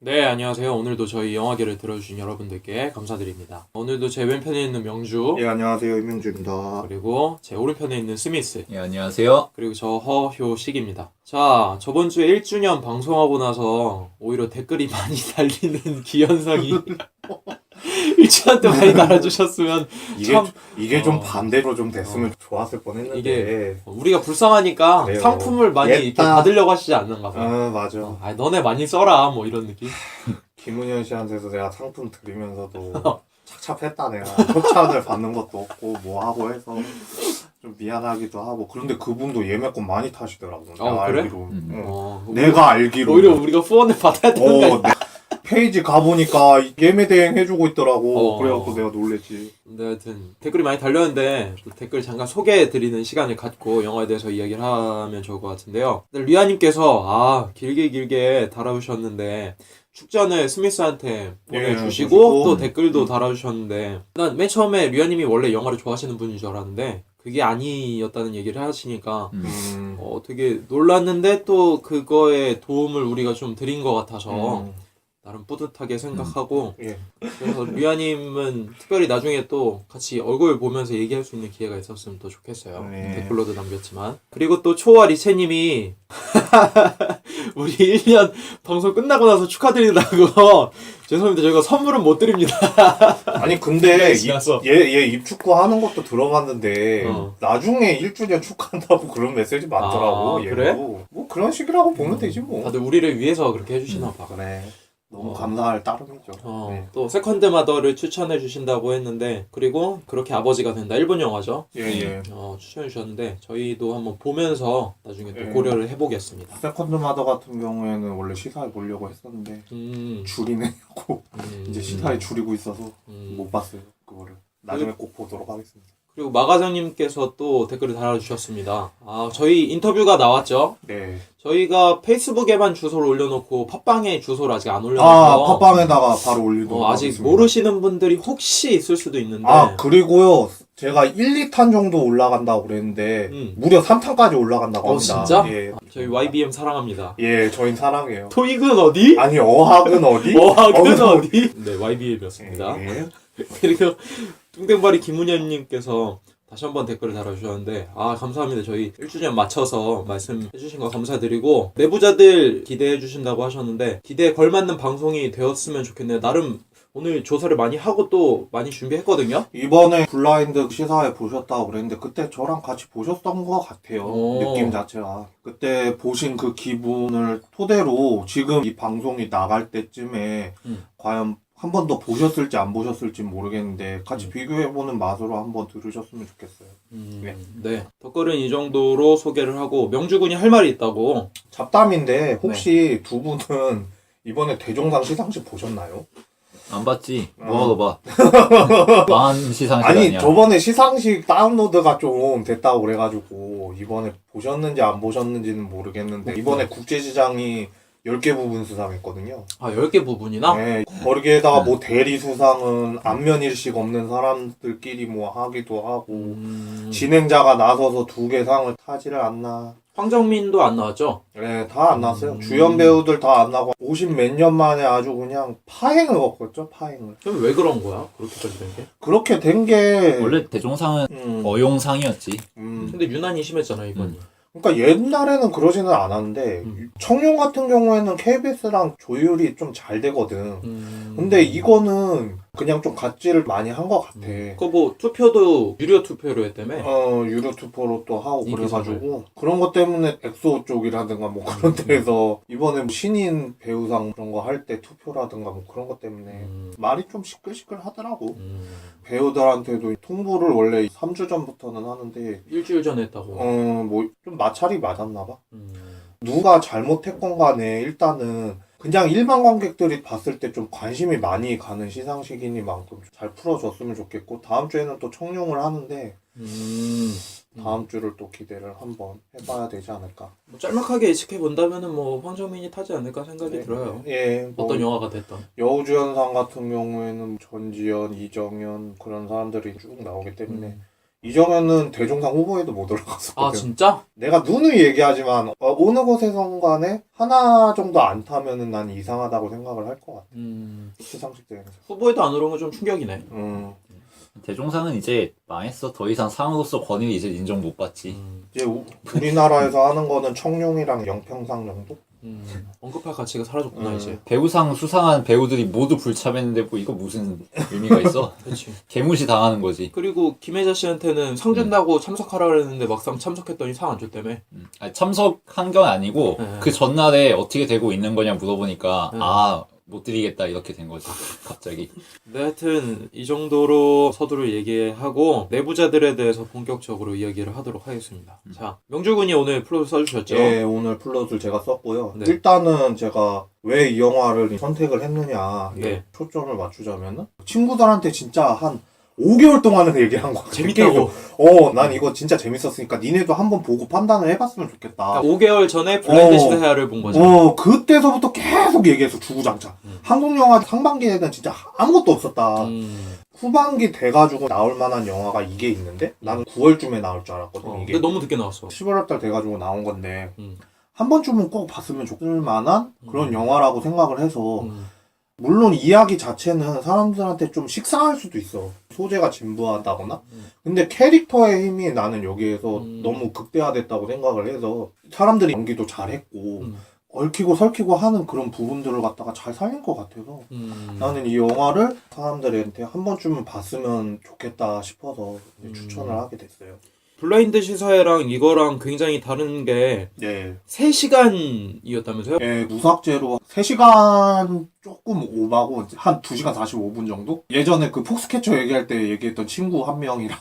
네, 안녕하세요. 오늘도 저희 영화계를 들어주신 여러분들께 감사드립니다. 오늘도 제 왼편에 있는 명주, 예, 안녕하세요. 임명주입니다. 그리고 제 오른편에 있는 스미스, 예, 안녕하세요. 그리고 저 허효식입니다. 자, 저번 주에 1주년 방송하고 나서 오히려 댓글이 많이 달리는 기현상이 1주년 때 많이 달아주셨으면 이게, 참 이게 좀 반대로 좀 됐으면 좋았을 뻔했는데. 이게 우리가 불쌍하니까 그래요. 상품을 많이 이렇게 옛다. 받으려고 하시지 않는가 봐. 맞아. 아, 너네 많이 써라 뭐 이런 느낌. 김은현 씨한테서 내가 상품 드리면서도 착잡했다 내가. 협찬을 받는 것도 없고 뭐 하고 해서 좀 미안하기도 하고. 그런데 그분도 예매권 많이 타시더라고. 내가 그래? 알기로. 내가 알기로. 오히려 우리가 후원을 받아야 되는 거 아니야? 페이지 가보니까 예매 대행 해주고 있더라고. 어. 그래갖고 내가 놀랬지. 근데 하여튼 댓글이 많이 달렸는데 또 댓글 잠깐 소개해드리는 시간을 갖고 영화에 대해서 이야기를 하면 좋을 것 같은데요. 리아님께서 길게 달아주셨는데 축전을 스미스한테 보내주시고 주시고. 또 댓글도 달아주셨는데 난 맨 처음에 리아님이 원래 영화를 좋아하시는 분인 줄 알았는데 그게 아니었다는 얘기를 하시니까 되게 놀랐는데 또 그거에 도움을 우리가 좀 드린 것 같아서 나름 뿌듯하게 생각하고 예. 그래서 류아님은 특별히 나중에 또 같이 얼굴 보면서 얘기할 수 있는 기회가 있었으면 더 좋겠어요. 네. 댓글로도 남겼지만 그리고 또 초아 리체님이 우리 1년 방송 끝나고 나서 축하드린다고 죄송합니다. 저희가 선물은 못 드립니다. 아니 근데 지나서. 얘 입축구 하는 것도 들어봤는데 나중에 1주년 축하한다고 그런 메시지 많더라고. 아, 얘도. 그래? 뭐 그런 식이라고 보면 되지 뭐. 다들 우리를 위해서 그렇게 해주시나 봐. 그래. 너무 감사할 따름이죠. 네. 또 세컨드 마더를 추천해 주신다고 했는데 그리고 그렇게 아버지가 된다. 일본 영화죠. 예. 추천해 주셨는데 저희도 한번 보면서 나중에 또 예. 고려를 해보겠습니다. 세컨드 마더 같은 경우에는 원래 시사회 보려고 했었는데 줄이 내냐고 이제 시사회 줄이고 있어서 못 봤어요. 그거를 나중에 꼭 보도록 하겠습니다. 그리고 마가장님께서 또 댓글을 달아주셨습니다. 저희 인터뷰가 나왔죠. 네. 저희가 페이스북에만 주소를 올려놓고 팟빵에 주소를 아직 안 올려놓고 팟빵에다가 바로 올리도록 아직 하겠습니다. 모르시는 분들이 혹시 있을 수도 있는데 그리고요 제가 1, 2탄 정도 올라간다고 그랬는데 무려 3탄까지 올라간다고 합니다. 진짜? 예. 저희 YBM 사랑합니다. 예, 저희 사랑해요. 토익은 어디? 아니 어학은 어디? 어학은 어디? 네, YBM이었습니다. 예. 그리고 뚱땡바리 김문현님께서 다시 한번 댓글을 달아주셨는데 감사합니다. 저희 1주년 맞춰서 말씀해주신 거 감사드리고 내부자들 기대해주신다고 하셨는데 기대에 걸맞는 방송이 되었으면 좋겠네요. 나름 오늘 조사를 많이 하고 또 많이 준비했거든요. 이번에 블라인드 시사회 보셨다고 그랬는데 그때 저랑 같이 보셨던 것 같아요. 느낌 자체가. 그때 보신 그 기분을 토대로 지금 이 방송이 나갈 때쯤에 과연 한 번 더 보셨을지 안 보셨을지 모르겠는데 같이 비교해보는 맛으로 한번 들으셨으면 좋겠어요. 네. 댓글은 이 정도로 소개를 하고 명주군이 할 말이 있다고. 잡담인데 혹시 두 분은 이번에 대종상 시상식 보셨나요? 안 봤지? 뭐하고 봐. 망한 시상식 아니 아니야. 저번에 시상식 다운로드가 좀 됐다고 그래가지고 이번에 보셨는지 안 보셨는지는 모르겠는데 이번에 국제시장이 10개 부분 수상했거든요. 10개 부분이나? 네. 거기에다가 뭐 대리 수상은 안면일식 없는 사람들끼리 뭐 하기도 하고 진행자가 나서서 2개 상을 타지를 않나. 황정민도 안 나왔죠? 네, 다 안 나왔어요. 주연 배우들 다 안 나고 50 몇 년 만에 아주 그냥 파행을 겪었죠. 파행을. 그럼 왜 그런 거야? 그렇게까지 된 게? 그렇게 된 게 원래 대종상은 어용상이었지. 근데 유난히 심했잖아 이번이. 그러니까 옛날에는 그러지는 않았는데 청룡 같은 경우에는 KBS랑 조율이 좀 잘 되거든. 근데 이거는 그냥 좀 갑질을 많이 한 것 같아. 그거 뭐 투표도 유료 투표로 했다며? 유료 투표로 또 하고 이 그래가지고 그런 것 때문에 엑소 쪽이라든가 뭐 그런 데에서 이번에 뭐 신인 배우상 그런 거 할 때 투표라든가 뭐 그런 것 때문에 말이 좀 시끌시끌 하더라고. 배우들한테도 통보를 원래 3주 전부터는 하는데 일주일 전에 했다고. 뭐 좀 마찰이 맞았나 봐. 누가 잘못했건 간에 일단은 그냥 일반 관객들이 봤을 때 좀 관심이 많이 가는 시상식이니만큼 잘 풀어줬으면 좋겠고 다음 주에는 또 청룡을 하는데 다음 주를 또 기대를 한번 해봐야 되지 않을까. 뭐 짤막하게 예측해 본다면은 뭐 황정민이 타지 않을까 생각이 들어요. 예, 뭐 어떤 영화가 됐던. 여우주연상 같은 경우에는 전지현, 이정현 그런 사람들이 쭉 나오기 때문에 이정현은 대종상 후보에도 못 올라갔었거든. 아 진짜? 내가 누누이 얘기하지만 어느 곳에선 간에 하나 정도 안 타면은 난 이상하다고 생각을 할 것 같아. 시상식장에서. 후보에도 안 오른 건 좀 충격이네. 대종상은 이제 망했어. 더 이상 상으로서 권위를 이제 인정 못 받지. 이제 우리나라에서 하는 거는 청룡이랑 영평상 정도? 언급할 가치가 사라졌구나 이제. 배우상 수상한 배우들이 모두 불참했는데 뭐 이거 무슨 의미가 있어? 그렇지. 개무시 당하는 거지. 그리고 김혜자 씨한테는 상 준다고 참석하라 그랬는데 막상 참석했더니 상 안 줬다며. 아니, 참석한 건 아니고 네. 그 전날에 어떻게 되고 있는 거냐 물어보니까 네. 못 드리겠다 이렇게 된 거지. 갑자기. 네, 하여튼 이 정도로 서두를 얘기하고 내부자들에 대해서 본격적으로 이야기를 하도록 하겠습니다. 자, 명주군이 오늘 플롯을 써주셨죠? 예, 오늘 플롯을 제가 썼고요. 네. 일단은 제가 왜 이 영화를 선택을 했느냐 네. 초점을 맞추자면은 친구들한테 진짜 한 5개월 동안은 얘기한 거 같아. 재밌다고. 난 이거 진짜 재밌었으니까 니네도 한번 보고 판단을 해봤으면 좋겠다. 5개월 전에 블라인드 시대하를 본 거죠. 그때서부터 계속 얘기해서 주구장창. 한국 영화 상반기에는 진짜 아무것도 없었다. 후반기 돼가지고 나올 만한 영화가 이게 있는데 나는 9월쯤에 나올 줄 알았거든. 이게 근데 너무 늦게 나왔어. 11월달 돼가지고 나온 건데 음. 한 번쯤은 꼭 봤으면 좋을 만한 그런 영화라고 생각을 해서 음. 물론 이야기 자체는 사람들한테 좀 식상할 수도 있어. 소재가 진부하다거나. 근데 캐릭터의 힘이 나는 여기에서 너무 극대화됐다고 생각을 해서 사람들이 연기도 잘했고 얽히고 설키고 하는 그런 부분들을 갖다가 잘 살린 것 같아서 나는 이 영화를 사람들한테 한 번쯤은 봤으면 좋겠다 싶어서 추천을 하게 됐어요. 블라인드 시사회랑 이거랑 굉장히 다른 게 네. 3시간이었다면서요? 예, 무삭제로 3시간 조금 오바고 한 2시간 45분 정도? 예전에 그 폭스캐쳐 얘기할 때 얘기했던 친구 한 명이랑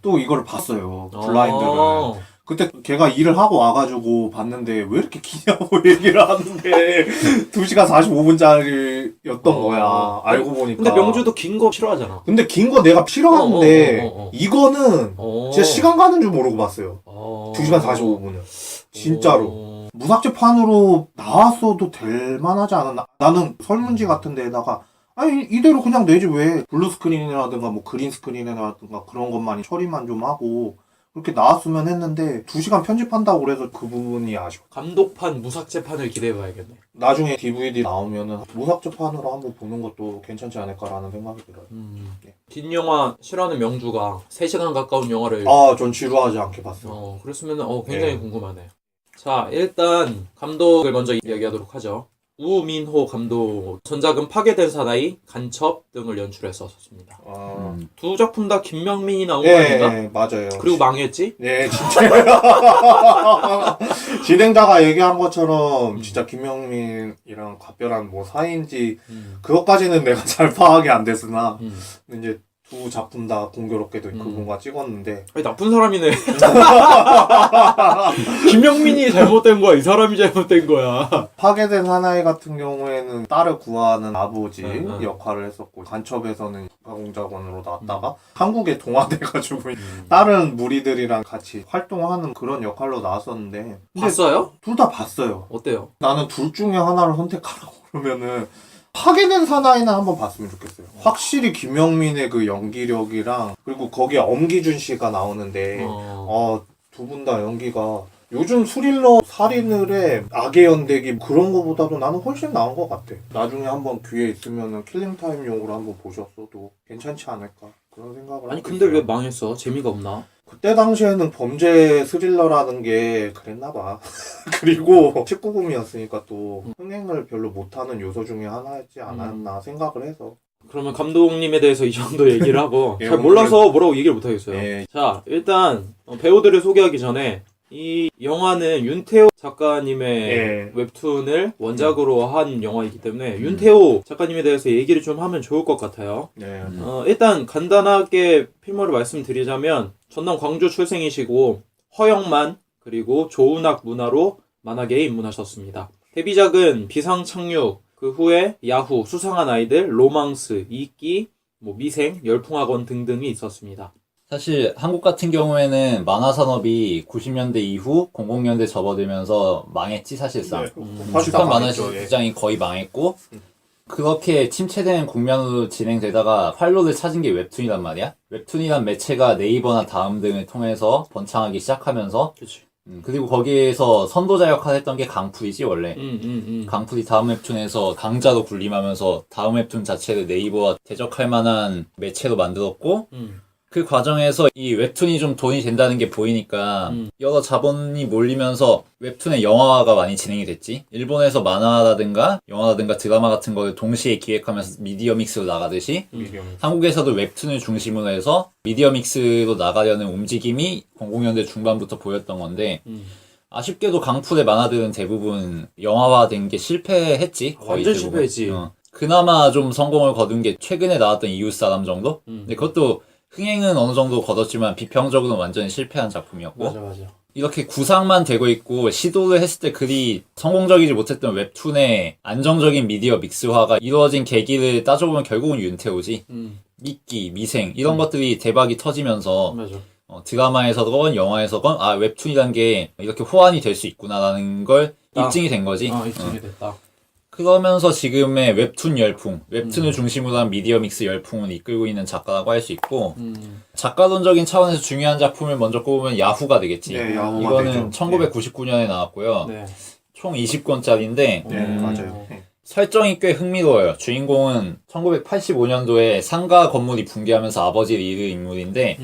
또 이거를 봤어요. 블라인드를. 그때 걔가 일을 하고 와가지고 봤는데 왜 이렇게 기냐고 얘기를 하는데 2시간 45분짜리였던 거야. 알고 보니까. 근데 명주도 긴 거 싫어하잖아. 근데 긴 거 내가 싫어하는데 이거는 진짜 시간 가는 줄 모르고 봤어요. 2시간 45분은. 진짜로. 무삭제판으로 나왔어도 될 만하지 않았나? 나는 설문지 같은 데에다가 아니 이대로 그냥 내지 왜 블루스크린이라든가 뭐 그린스크린이라든가 그런 것만 처리만 좀 하고 그렇게 나왔으면 했는데 2시간 편집한다고 그래서 그 부분이 아쉬워. 감독판 무삭제판을 기대해봐야겠네. 나중에 DVD 나오면은 무삭제판으로 한번 보는 것도 괜찮지 않을까라는 생각이 들어요. 네. 긴 영화 싫어하는 명주가 3시간 가까운 영화를 전 지루하지 않게 봤어요. 그랬으면 굉장히 네. 궁금하네. 자, 일단 감독을 먼저 이야기하도록 하죠. 우민호 감독, 전작은 파괴된 사나이, 간첩 등을 연출했었습니다. 두 작품 다 김명민이 나온 거 아닌가? 예, 맞아요. 그리고 망했지? 네, 진짜. 진행자가 얘기한 것처럼 진짜 김영민이랑 각별한 뭐 사이인지 그것까지는 내가 잘 파악이 안 됐으나 이제 두 작품 다 공교롭게도 그분과 찍었는데 아니, 나쁜 사람이네. 김명민이 잘못된 거야. 이 사람이 잘못된 거야. 파괴된 사나이 같은 경우에는 딸을 구하는 아버지 역할을 했었고 간첩에서는 가공작원으로 나왔다가 한국에 동화돼가지고 다른 무리들이랑 같이 활동하는 그런 역할로 나왔었는데 봤어요? 둘 다 봤어요. 어때요? 나는 둘 중에 하나를 선택하라고 그러면은 파괴된 사나이는 한번 봤으면 좋겠어요. 확실히 김영민의 그 연기력이랑 그리고 거기에 엄기준 씨가 나오는데 두 분 다 연기가 요즘 스릴러 살인을의 악의 연대기 그런 거보다도 나는 훨씬 나은 것 같아. 나중에 한번 기회 있으면은 킬링타임용으로 한번 보셨어도 괜찮지 않을까 그런 생각을 아니 하고 근데 있어요. 왜 망했어? 재미가 없나? 그때 당시에는 범죄 스릴러라는 게 그랬나봐. 그리고 19금이었으니까 또 흥행을 별로 못하는 요소 중에 하나였지 않았나 생각을 해서. 그러면 감독님에 대해서 이 정도 얘기를 하고 예, 잘 몰라서 뭐라고 얘기를 못하겠어요. 예. 자, 일단 배우들을 소개하기 전에 이 영화는 윤태호 작가님의 예. 웹툰을 원작으로 한 영화이기 때문에 윤태호 작가님에 대해서 얘기를 좀 하면 좋을 것 같아요. 네. 일단 간단하게 필모를 말씀드리자면 전남 광주 출생이시고 허영만 그리고 조은학 문화로 만화계에 입문하셨습니다. 데뷔작은 비상착륙, 그 후에 야후, 수상한 아이들, 로망스, 이끼, 미생, 열풍학원 등등이 있었습니다. 사실 한국 같은 경우에는 만화 산업이 90년대 이후 00년대 접어들면서 망했지 사실상. 사실상 출판 만화 망했죠, 예. 시장이 거의 망했고 그렇게 침체된 국면으로 진행되다가 활로를 찾은 게 웹툰이란 말이야. 웹툰이란 매체가 네이버나 다음 등을 통해서 번창하기 시작하면서 그치. 그리고 거기에서 선도자 역할을 했던 게 강풀이지 원래. 강풀이 다음 웹툰에서 강자로 군림하면서 다음 웹툰 자체를 네이버와 대적할 만한 매체로 만들었고 그 과정에서 이 웹툰이 좀 돈이 된다는 게 보이니까 여러 자본이 몰리면서 웹툰의 영화화가 많이 진행이 됐지. 일본에서 만화라든가 영화라든가 드라마 같은 거를 동시에 기획하면서 미디어 믹스로 나가듯이 한국에서도 웹툰을 중심으로 해서 미디어 믹스로 나가려는 움직임이 00년대 중반부터 보였던 건데 아쉽게도 강풀의 만화들은 대부분 영화화된 게 실패했지. 거의 완전 대부분. 실패했지. 그나마 좀 성공을 거둔 게 최근에 나왔던 이웃사람 정도? 근데 그것도 흥행은 어느 정도 거뒀지만 비평적으로는 완전히 실패한 작품이었고 맞아. 이렇게 구상만 되고 있고 시도를 했을 때 그리 성공적이지 못했던 웹툰의 안정적인 미디어 믹스화가 이루어진 계기를 따져보면 결국은 윤태호지. 미끼, 미생 이런 것들이 대박이 터지면서 맞아. 드라마에서건 영화에서건 아 웹툰이란 게 이렇게 호환이 될 수 있구나라는 걸 입증이 된 거지. 입증이 됐다. 그러면서 지금의 웹툰 열풍, 웹툰을 중심으로 한 미디어 믹스 열풍을 이끌고 있는 작가라고 할 수 있고 작가론적인 차원에서 중요한 작품을 먼저 꼽으면 야후가 되겠지. 네, 야후가 이거는 되죠. 1999년에 나왔고요. 네. 총 20권짜리인데 네, 맞아요. 네. 설정이 꽤 흥미로워요. 주인공은 1985년도에 상가 건물이 붕괴하면서 아버지를 잃은 인물인데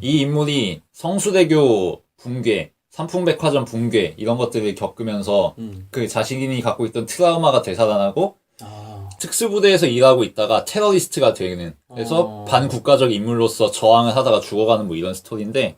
이 인물이 성수대교 붕괴, 삼풍백화점 붕괴 이런 것들을 겪으면서 그 자신이 갖고 있던 트라우마가 되살아나고 특수부대에서 일하고 있다가 테러리스트가 되는 그래서 반국가적 인물로서 저항을 하다가 죽어가는 뭐 이런 스토리인데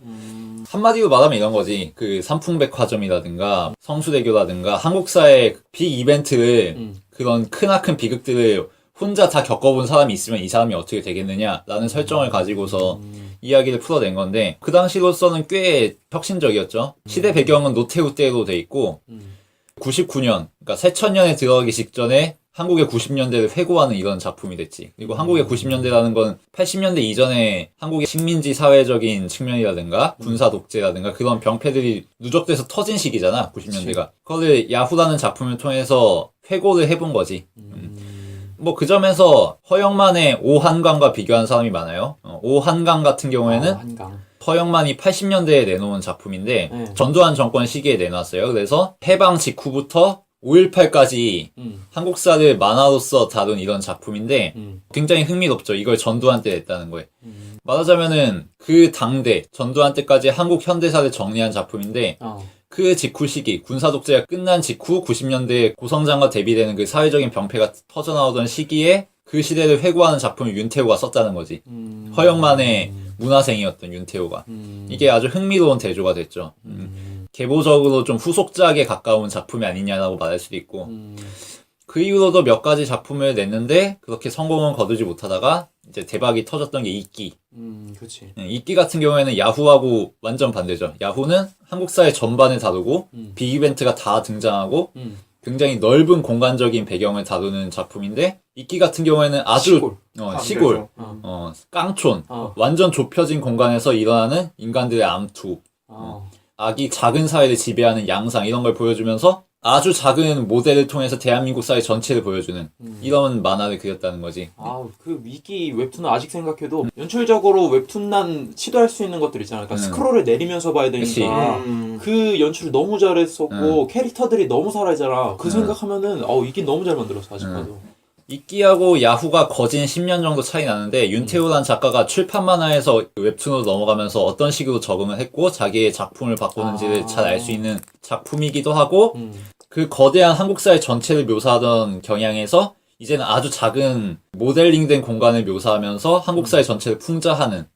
한마디로 말하면 이런 거지. 그 삼풍백화점이라든가 성수대교라든가 한국사의 빅 이벤트를 그런 크나큰 비극들을 혼자 다 겪어본 사람이 있으면 이 사람이 어떻게 되겠느냐라는 설정을 가지고서 이야기를 풀어낸 건데 그 당시로서는 꽤 혁신적이었죠. 시대 배경은 노태우 때로 돼 있고 99년 그러니까 새천년에 들어가기 직전에 한국의 90년대를 회고하는 이런 작품이 됐지. 그리고 한국의 90년대라는 건 80년대 이전에 한국의 식민지 사회적인 측면이라든가 군사 독재라든가 그런 병폐들이 누적돼서 터진 시기잖아. 90년대가. 그거를 야후라는 작품을 통해서 회고를 해본 거지. 뭐 그 점에서 허영만의 오한강과 비교한 사람이 많아요. 오한강 같은 경우에는 한강. 허영만이 80년대에 내놓은 작품인데 전두환 정권 시기에 내놨어요. 그래서 해방 직후부터 5.18까지 한국사를 만화로서 다룬 이런 작품인데 굉장히 흥미롭죠. 이걸 전두환 때 냈다는 거에. 말하자면은 그 당대 전두환 때까지 한국 현대사를 정리한 작품인데 그 직후 시기 군사독재가 끝난 직후 90년대 고성장과 대비되는 그 사회적인 병폐가 터져나오던 시기에 그 시대를 회고하는 작품을 윤태호가 썼다는 거지. 허영만의 문화생이었던 윤태호가. 이게 아주 흥미로운 대조가 됐죠. 계보적으로 좀 후속작에 가까운 작품이 아니냐라고 말할 수도 있고 그 이후로도 몇 가지 작품을 냈는데 그렇게 성공은 거두지 못하다가 이제 대박이 터졌던 게 이끼. 그치. 이끼 같은 경우에는 야후하고 완전 반대죠. 야후는 한국사의 전반을 다루고 빅이벤트가 다 등장하고 굉장히 넓은 공간적인 배경을 다루는 작품인데 이끼 같은 경우에는 아주 시골, 깡촌, 완전 좁혀진 공간에서 일어나는 인간들의 암투, 아기 작은 사회를 지배하는 양상 이런 걸 보여주면서 아주 작은 모델을 통해서 대한민국 사회 전체를 보여주는 이런 만화를 그렸다는 거지. 그 위기 웹툰은 아직 생각해도 연출적으로 웹툰난 시도할 수 있는 것들 있잖아. 그러니까 스크롤을 내리면서 봐야 되니까 그 연출을 너무 잘했었고 캐릭터들이 너무 살아있잖아. 그 생각하면은 이게 너무 잘 만들었어 아직 봐도. 이끼하고 야후가 거진 10년 정도 차이 나는데 윤태호란 작가가 출판 만화에서 웹툰으로 넘어가면서 어떤 식으로 적응을 했고 자기의 작품을 바꾸는지를 잘 알 수 있는 작품이기도 하고 그 거대한 한국사회 전체를 묘사하던 경향에서 이제는 아주 작은 모델링된 공간을 묘사하면서 한국사회 전체를 풍자하는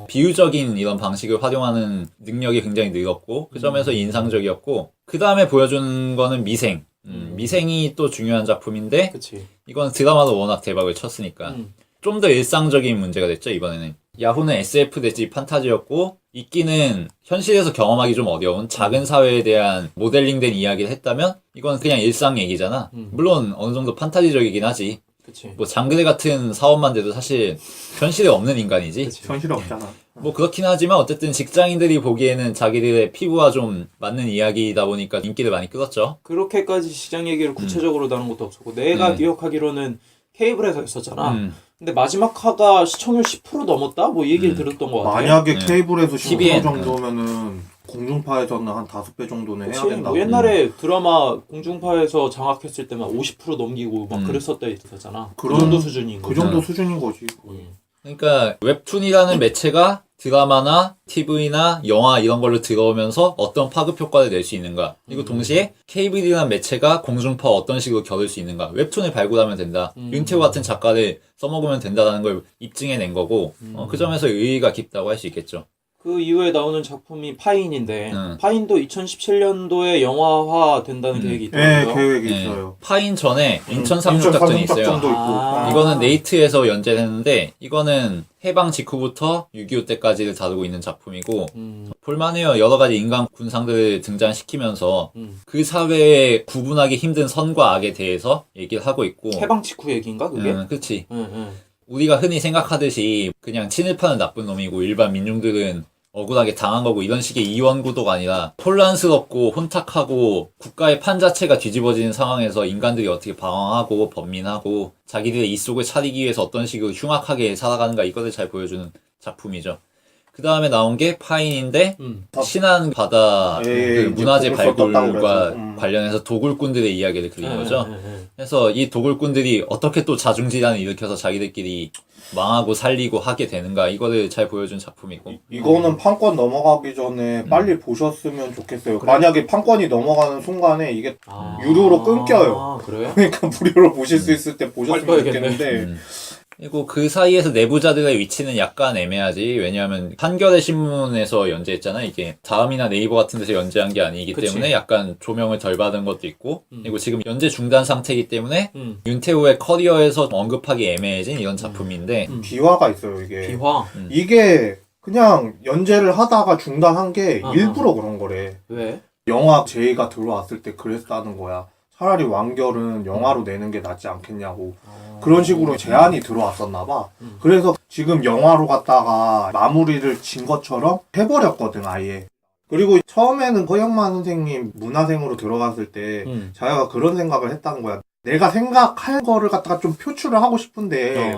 비유적인 이런 방식을 활용하는 능력이 굉장히 늘었고 그 점에서 인상적이었고 그 다음에 보여준 거는 미생. 미생이 또 중요한 작품인데 그치. 이건 드라마도 워낙 대박을 쳤으니까 좀 더 일상적인 문제가 됐죠 이번에는. 야후는 SF 내지 판타지였고 이끼는 현실에서 경험하기 좀 어려운 작은 사회에 대한 모델링된 이야기를 했다면 이건 그냥 일상 얘기잖아. 물론 어느 정도 판타지적이긴 하지. 그치. 뭐 장그대 같은 사업만 돼도 사실 현실에 없는 인간이지. 그치. 현실이 없잖아. 뭐 그렇긴 하지만 어쨌든 직장인들이 보기에는 자기들의 피부와 좀 맞는 이야기이다 보니까 인기를 많이 끌었죠. 그렇게까지 시장 얘기를 구체적으로 다룬 것도 없었고 내가 기억하기로는 케이블에서 했었잖아. 근데 마지막 화가 시청률 10% 넘었다? 뭐 이 얘기를 들었던 것 같아. 만약에 네. 케이블에서 10% TVN. 정도면은 공중파에서는 한 5배 정도는 해야 그치? 된다고. 뭐 옛날에 드라마 공중파에서 장악했을 때만 50% 넘기고 막 그랬을 때 있었잖아. 그 그런- 정도 수준인 그 거지. 정도 수준인 거지. 그러니까 웹툰이라는 매체가 드라마나 TV나 영화 이런 걸로 들어오면서 어떤 파급 효과를 낼 수 있는가. 그리고 동시에 케이블이라는 매체가 공중파 어떤 식으로 겨룰 수 있는가. 웹툰을 발굴하면 된다. 윤태호 같은 작가를 써먹으면 된다는 걸 입증해낸 거고 그 점에서 의의가 깊다고 할 수 있겠죠. 그 이후에 나오는 작품이 파인인데 음. 파인도 2017년도에 영화화 된다는 계획이 네, 있더라고요. 계획이 네. 있어요. 파인 전에 인천 인천 상륙작전이 있어요. 상륙작전도 있고. 아. 이거는 네이트에서 연재를 했는데 이거는 해방 직후부터 6.25 때까지를 다루고 있는 작품이고 볼만해요. 여러 가지 인간 군상들을 등장시키면서 그 사회에 구분하기 힘든 선과 악에 대해서 얘기를 하고 있고 해방 직후 얘기인가 그게? 그치. 응. 우리가 흔히 생각하듯이 그냥 친일파는 나쁜 놈이고 일반 민중들은 억울하게 당한 거고 이런 식의 이원구도가 아니라 혼란스럽고 혼탁하고 국가의 판 자체가 뒤집어지는 상황에서 인간들이 어떻게 방황하고 번민하고 자기들의 이속을 차리기 위해서 어떤 식으로 흉악하게 살아가는가 이것을 잘 보여주는 작품이죠. 그 다음에 나온 게 파인인데 신안 바다 예, 그 이제 문화재 곡을 썼다고 발굴과 그래서. 관련해서 도굴꾼들의 이야기를 그린 거죠. 응. 그래서 이 도굴꾼들이 어떻게 또 자중질환을 일으켜서 자기들끼리 망하고 살리고 하게 되는가 이거를 잘 보여준 작품이고 이거는 판권 넘어가기 전에 빨리 보셨으면 좋겠어요. 그래? 만약에 판권이 넘어가는 순간에 이게 아. 유료로 끊겨요. 아, 그래? 그러니까 무료로 보실 수 있을 때 보셨으면 빨리 봐야겠네. 좋겠는데 그리고 그 사이에서 내부자들의 위치는 약간 애매하지. 왜냐하면 한겨레 신문에서 연재했잖아. 이게 다음이나 네이버 같은 데서 연재한 게 아니기 그치. 때문에 약간 조명을 덜 받은 것도 있고 그리고 지금 연재 중단 상태이기 때문에 윤태호의 커리어에서 언급하기 애매해진 이런 작품인데 비화가 있어요. 이게 비화? 이게 그냥 연재를 하다가 중단한 게 아하. 일부러 그런 거래. 왜? 영화 제의가 들어왔을 때 그랬다는 거야. 차라리 완결은 영화로 내는 게 낫지 않겠냐고. 그런 식으로 제안이 들어왔었나 봐. 그래서 지금 영화로 갔다가 마무리를 진 것처럼 해버렸거든, 아예. 그리고 처음에는 허영만 선생님 문화생으로 들어갔을 때 자기가 그런 생각을 했다는 거야. 내가 생각할 거를 갖다가 좀 표출을 하고 싶은데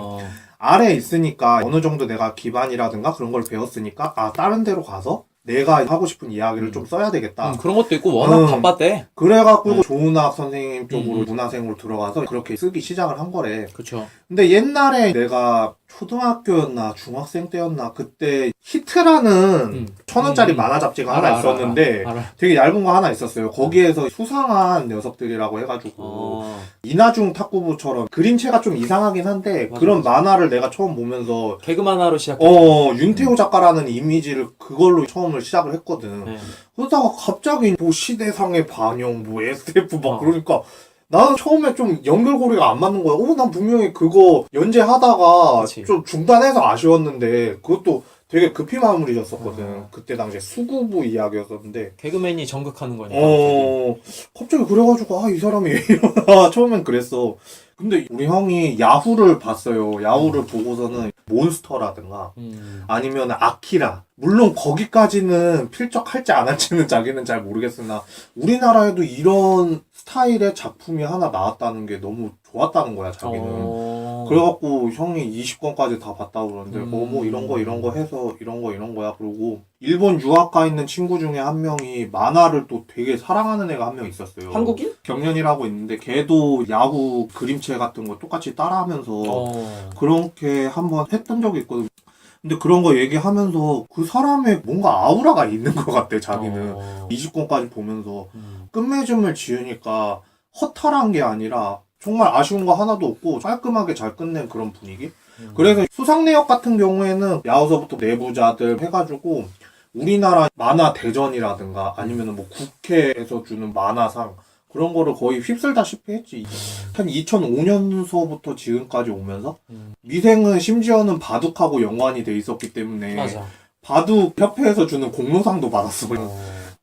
아래에 있으니까 어느 정도 내가 기반이라든가 그런 걸 배웠으니까 아, 다른 데로 가서 내가 하고 싶은 이야기를 좀 써야 되겠다. 그런 것도 있고 워낙 바빴대. 그래갖고 조은학 선생님 쪽으로 문화생으로 들어가서 그렇게 쓰기 시작을 한 거래. 그쵸. 근데 옛날에 내가 초등학교였나 중학생 때였나 그때 히트라는 1,000원짜리 만화 잡지가 하나 있었는데 알아. 되게 얇은 거 하나 있었어요. 거기에서 수상한 녀석들이라고 해가지고 이나중 탁구부처럼 그림체가 좀 이상하긴 한데 맞아, 그런 맞아. 만화를 내가 처음 보면서 개그 만화로 시작해. 윤태호 작가라는 이미지를 그걸로 처음을 시작을 했거든. 네. 그러다가 갑자기 뭐 시대상의 반영, 뭐 SF 막 어. 그러니까 나는 처음에 좀 연결고리가 안 맞는 거야. 난 분명히 그거 연재하다가 그치. 좀 중단해서 아쉬웠는데 그것도 되게 급히 마무리 졌었거든. 그때 당시에 수구부 이야기였었는데 개그맨이 전극하는 거니까. 갑자기 그래가지고 이 사람이 왜 이러나 처음엔 그랬어. 근데 우리 형이 야후를 봤어요. 야후를 보고서는 몬스터라든가 아니면 아키라 물론 거기까지는 필적할지 안 할지는 자기는 잘 모르겠으나 우리나라에도 이런 스타일의 작품이 하나 나왔다는 게 너무 좋았다는 거야 자기는. 그래갖고 형이 20권까지 다 봤다고 그러는데 뭐 이런 거 해서 이런 거야. 그러고 일본 유학 가 있는 친구 중에 한 명이 만화를 또 되게 사랑하는 애가 한 명 있었어요. 한국인? 경련이라고 있는데 걔도 야구 그림체 같은 거 똑같이 따라하면서 그렇게 한번 했던 적이 있거든. 근데 그런 거 얘기하면서 그 사람의 뭔가 아우라가 있는 것 같대 자기는. 20권까지 보면서 끝맺음을 지으니까 허탈한 게 아니라 정말 아쉬운 거 하나도 없고 깔끔하게 잘 끝낸 그런 분위기. 그래서 수상내역 같은 경우에는 야후서부터 내부자들 해가지고 우리나라 만화 대전이라든가 아니면 뭐 국회에서 주는 만화상 그런 거를 거의 휩쓸다시피 했지. 한 2005년서부터 지금까지 오면서 미생은 심지어는 바둑하고 연관이 돼 있었기 때문에 맞아. 바둑 협회에서 주는 공로상도 받았어.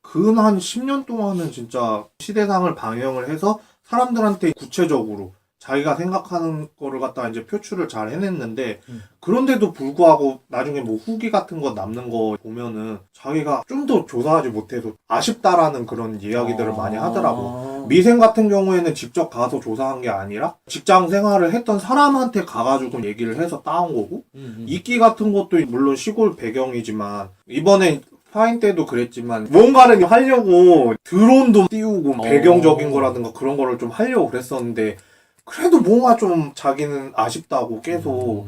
근 한 10년 동안은 진짜 시대상을 방영을 해서 사람들한테 구체적으로 자기가 생각하는 거를 갖다 이제 표출을 잘 해냈는데 그런데도 불구하고 나중에 뭐 후기 같은 거 남는 거 보면은 자기가 좀 더 조사하지 못해서 아쉽다라는 그런 이야기들을 많이 하더라고. 미생 같은 경우에는 직접 가서 조사한 게 아니라 직장 생활을 했던 사람한테 가가지고 얘기를 해서 따온 거고 이끼 같은 것도 물론 시골 배경이지만 이번에 파인 때도 그랬지만 뭔가를 하려고 드론도 띄우고 배경적인 거라든가 그런 거를 좀 하려고 그랬었는데 그래도 뭔가 좀 자기는 아쉽다고 계속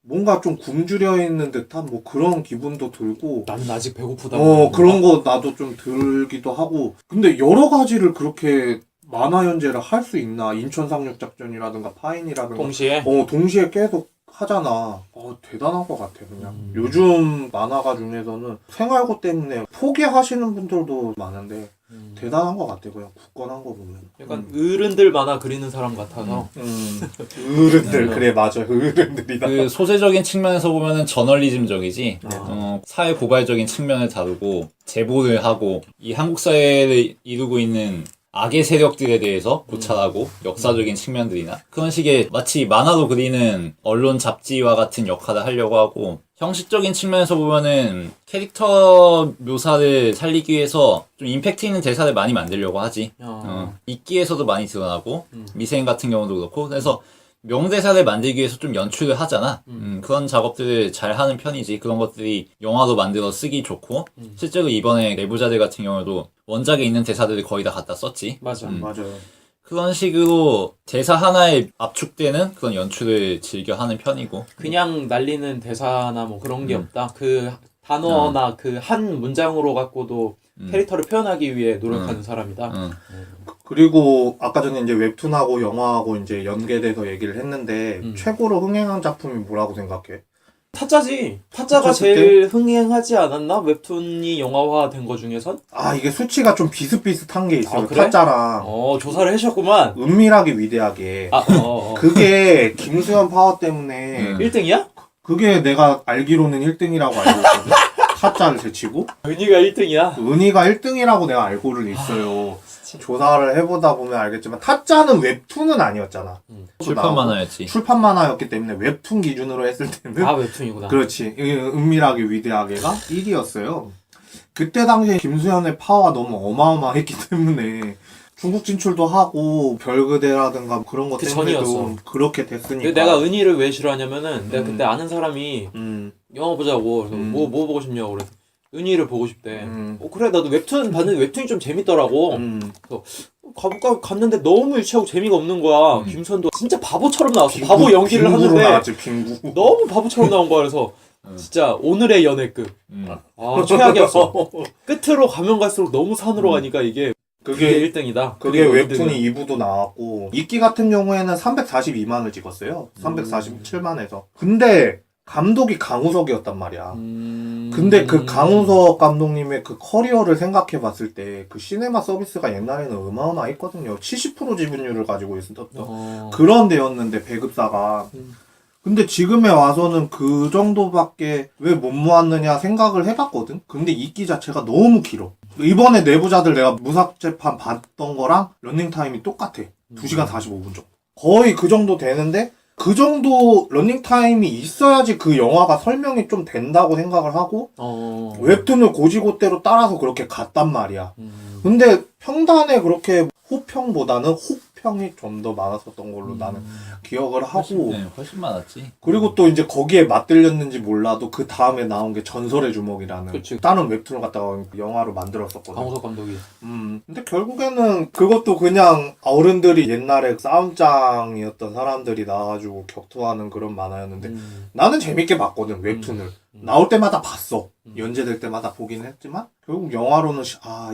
뭔가 좀 굶주려 있는 듯한 뭐 그런 기분도 들고 나는 아직 배고프다. 그런 거 나도 좀 들기도 하고 근데 여러 가지를 그렇게 만화 연재를 할 수 있나 인천 상륙작전이라든가 파인이라든가 동시에 동시에 계속 하잖아. 대단한 것 같아, 그냥. 요즘 만화가 중에서는 생활고 때문에 포기하시는 분들도 많은데, 대단한 것 같아, 그냥 굳건한 거 보면. 약간 어른들 만화 그리는 사람 같아서. 어른들, 그래, 맞아. 어른들이다. 그 소재적인 측면에서 보면은 저널리즘적이지 사회 고발적인 측면을 다루고 제보를 하고 이 한국 사회를 이루고 있는 악의 세력들에 대해서 고찰하고 역사적인 측면들이나 그런 식의 마치 만화로 그리는 언론 잡지와 같은 역할을 하려고 하고 형식적인 측면에서 보면은 캐릭터 묘사를 살리기 위해서 좀 임팩트 있는 대사를 많이 만들려고 하지. 이끼에서도 많이 드러나고 미생 같은 경우도 그렇고 그래서 명대사를 만들기 위해서 좀 연출을 하잖아. 그런 작업들을 잘 하는 편이지. 그런 것들이 영화로 만들어 쓰기 좋고 실제로 이번에 내부자들 같은 경우도 원작에 있는 대사들을 거의 다 갖다 썼지. 맞아. 맞아요. 그런 식으로 대사 하나에 압축되는 그런 연출을 즐겨 하는 편이고. 그냥 날리는 대사나 뭐 그런 게 없다. 그 단어나 그 한 문장으로 갖고도 캐릭터를 표현하기 위해 노력하는 사람이다. 그리고 아까 전에 이제 웹툰하고 영화하고 이제 연계돼서 얘기를 했는데, 최고로 흥행한 작품이 뭐라고 생각해? 타짜지. 타짜가 타짜 제일 흥행하지 않았나? 웹툰이 영화화 된 거 중에선? 이게 수치가 좀 비슷비슷한 게 있어요. 그래? 타짜랑. 조사를 해주셨구만. 은밀하게 위대하게. 그게 김수현 파워 때문에 1등이야? 그게 내가 알기로는 1등이라고 알고 있거든. 타짜를 제치고 은희가 1등이야? 은희가 1등이라고 내가 알고는 있어요. 조사를 해보다 보면 알겠지만 타짜는 웹툰은 아니었잖아. 출판 만화였지. 출판 만화였기 때문에 웹툰 기준으로 했을 때는 웹툰이구나. 그렇지. 은밀하게 위대하게가 1위였어요. 그때 당시에 김수현의 파워가 너무 어마어마했기 때문에 중국 진출도 하고 별그대라든가 그런 것 그 때문에도 전이었어. 그렇게 됐으니까. 내가 은희를 왜 싫어하냐면은 내가 그때 아는 사람이 영화 보자고 그래서 뭐 보고 싶냐고 그래서 은희를 보고 싶대. 그래 나도 웹툰 봤는데 웹툰이 좀 재밌더라고. 그래서 가볼까 갔는데 너무 유치하고 재미가 없는 거야. 김선도 진짜 바보처럼 나왔어. 바보 연기를 빙구로 하는데 나왔지, 빙구. 너무 바보처럼 나온 거야. 그래서 진짜 오늘의 연애급. 최악이었어. 끝으로 가면 갈수록 너무 산으로 가니까 이게 그게 1등이다. 그게 웹툰이 2부도 나왔고 이끼 같은 경우에는 342만을 찍었어요. 347만에서. 근데 감독이 강우석이었단 말이야. 근데 그 강우석 감독님의 그 커리어를 생각해 봤을 때 그 시네마 서비스가 옛날에는 어마어마했거든요. 70% 지분율을 가지고 있었던 그런 데였는데 배급사가. 근데 지금에 와서는 그 정도밖에 왜 못 모았느냐 생각을 해봤거든? 근데 이끼 자체가 너무 길어. 이번에 내부자들 내가 무삭제판 봤던 거랑 런닝타임이 똑같아. 2시간 45분 정도. 거의 그 정도 되는데 그 정도 런닝타임이 있어야지 그 영화가 설명이 좀 된다고 생각을 하고 웹툰을 고지고대로 따라서 그렇게 갔단 말이야. 근데 평단에 그렇게 호평보다는 혹평이 좀 더 많았었던 걸로 나는 기억을 하고 훨씬 많았지. 그리고 또 이제 거기에 맞들렸는지 몰라도 그 다음에 나온 게 전설의 주먹이라는 그치. 다른 웹툰을 갖다가 영화로 만들었었거든. 강호석 감독이. 근데 결국에는 그것도 그냥 어른들이 옛날에 싸움장이었던 사람들이 나와가지고 격투하는 그런 만화였는데 나는 재밌게 봤거든 웹툰을. 나올 때마다 봤어. 연재될 때마다 보긴 했지만 결국 영화로는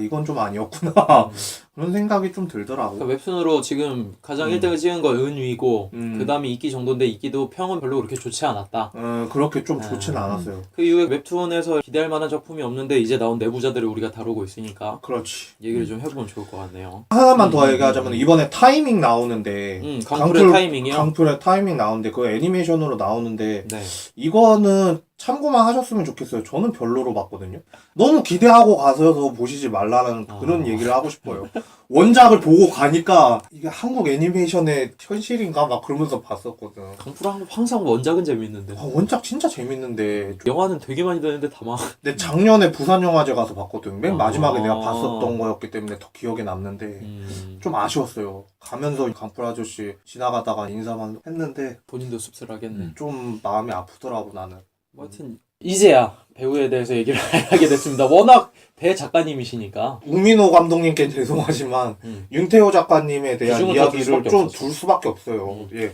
이건 좀 아니었구나 그런 생각이 좀 들더라고. 그러니까 웹툰으로 지금 가장 1등을 찍은 건 은위고 그 다음에 이끼 정도인데 이끼도 평은 별로 그렇게 좋지 않았다. 그렇게 좀 좋진 않았어요. 그 이후에 웹툰에서 기대할 만한 작품이 없는데 이제 나온 내부자들을 우리가 다루고 있으니까 그렇지. 얘기를 좀 해보면 좋을 것 같네요. 하나만 더 얘기하자면 이번에 타이밍 나오는데 강풀의 타이밍이요? 강풀의 타이밍 나오는데 그거 애니메이션으로 나오는데 네. 이거는 참고만 하셨으면 좋겠어요. 저는 별로로 봤거든요. 너무 기대하고 가서 보시지 말라는 그런 얘기를 하고 싶어요. 원작을 보고 가니까 이게 한국 애니메이션의 현실인가 막 그러면서 봤었거든. 강프라 항상 원작은 재밌는데 원작 진짜 재밌는데 영화는 되게 많이 되는데 다만 근데 작년에 부산영화제 가서 봤거든. 맨 마지막에 아. 내가 봤었던 거였기 때문에 더 기억에 남는데 좀 아쉬웠어요. 가면서 강프라 아저씨 지나가다가 인사만 했는데 본인도 씁쓸하겠네. 좀 마음이 아프더라고 나는. 뭐 하여튼 이제야 배우에 대해서 얘기를 하게 됐습니다. 워낙 대작가님이시니까. 우민호 감독님께 죄송하지만 윤태호 작가님에 대한 비중을 더 둘 이야기를 수밖에 좀 없었어. 둘 수밖에 없어요. 예.